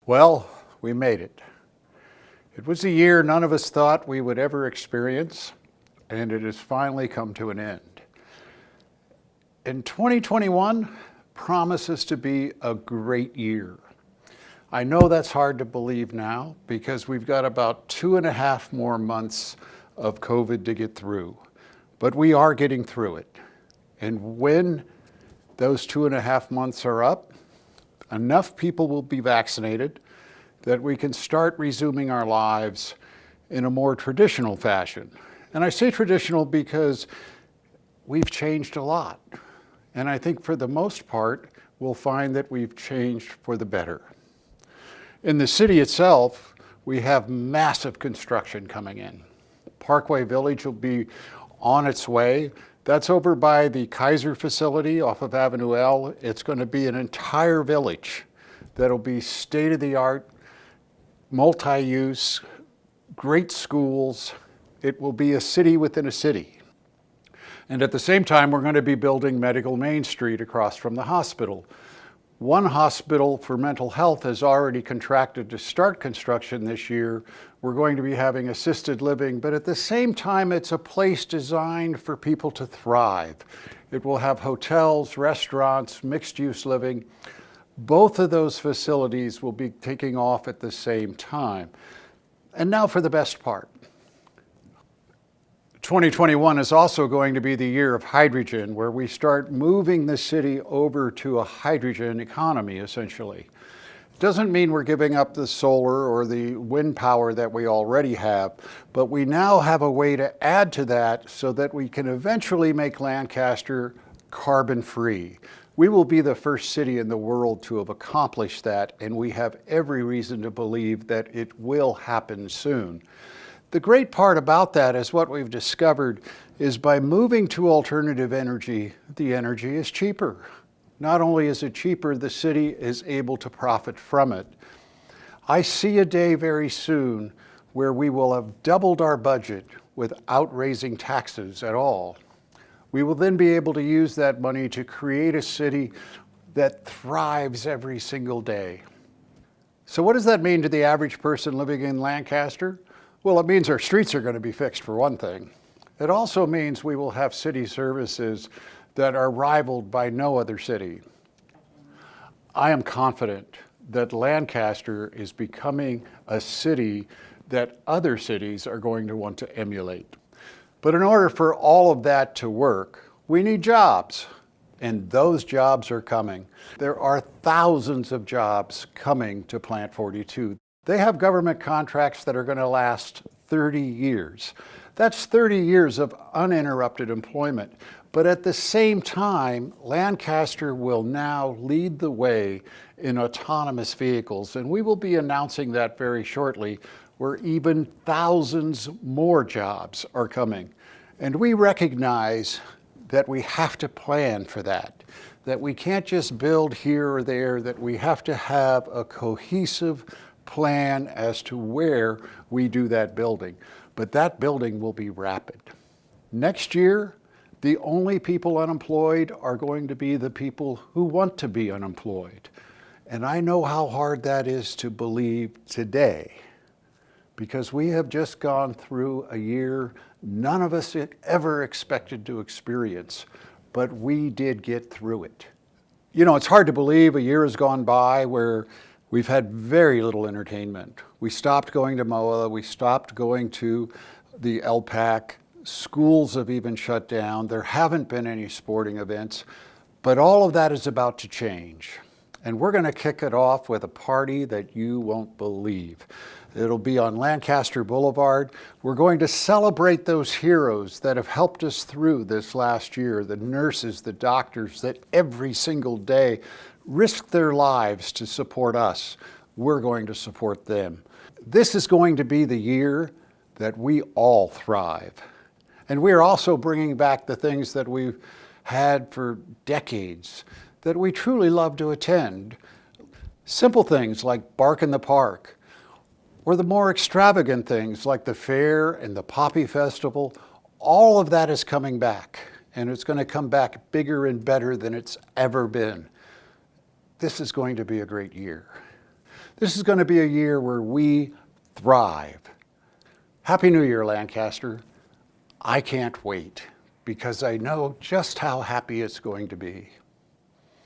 Well, we made it. It was a year none of us thought we would ever experience, and it has finally come to an end. In 2021 promises to be a great year. I know that's hard to believe now because we've got about 2.5 more months of COVID to get through, but we are getting through it. And when those 2.5 months are up, enough people will be vaccinated that we can start resuming our lives in a more traditional fashion. And I say traditional because we've changed a lot. And I think for the most part, we'll find that we've changed for the better. In the city itself, we have massive construction coming in. Parkway Village will be on its way. That's over by the Kaiser facility off of Avenue L. It's going to be an entire village that'll be state-of-the-art, multi-use, great schools. It will be a city within a city. And at the same time, we're going to be building Medical Main Street across from the hospital. One hospital for mental health has already contracted to start construction this year. We're going to be having assisted living, but at the same time, it's a place designed for people to thrive. It will have hotels, restaurants, mixed-use living. Both of those facilities will be taking off at the same time. And now for the best part. 2021 is also going to be the year of hydrogen, where we start moving the city over to a hydrogen economy, essentially. It doesn't mean we're giving up the solar or the wind power that we already have, but we now have a way to add to that so that we can eventually make Lancaster carbon-free. We will be the first city in the world to have accomplished that, and we have every reason to believe that it will happen soon. The great part about that is what we've discovered is by moving to alternative energy, the energy is cheaper. Not only is it cheaper, the city is able to profit from it. I see a day very soon where we will have doubled our budget without raising taxes at all. We will then be able to use that money to create a city that thrives every single day. So what does that mean to the average person living in Lancaster? Well, it means our streets are going to be fixed, for one thing. It also means we will have city services that are rivaled by no other city. I am confident that Lancaster is becoming a city that other cities are going to want to emulate. But in order for all of that to work, we need jobs, and those jobs are coming. There are thousands of jobs coming to Plant 42. They have government contracts that are going to last 30 years. That's 30 years of uninterrupted employment. But at the same time, Lancaster will now lead the way in autonomous vehicles. And we will be announcing that very shortly, where even thousands more jobs are coming. And we recognize that we have to plan for that we can't just build here or there, that we have to have a cohesive plan as to where we do that building. But that building will be rapid. Next year, the only people unemployed are going to be the people who want to be unemployed. And I know how hard that is to believe today, because we have just gone through a year none of us ever expected to experience, but we did get through it. You know, it's hard to believe a year has gone by where we've had very little entertainment. We stopped going to MOA, we stopped going to the LPAC, schools have even shut down, there haven't been any sporting events, but all of that is about to change. And we're going to kick it off with a party that you won't believe. It'll be on Lancaster Boulevard. We're going to celebrate those heroes that have helped us through this last year, the nurses, the doctors that every single day risk their lives to support us. We're going to support them. This is going to be the year that we all thrive. And we're also bringing back the things that we've had for decades that we truly love to attend. Simple things like Bark in the Park, or the more extravagant things like the fair and the Poppy Festival. All of that is coming back, and it's going to come back bigger and better than it's ever been. This is going to be a great year. This is going to be a year where we thrive. Happy New Year, Lancaster. I can't wait because I know just how happy it's going to be.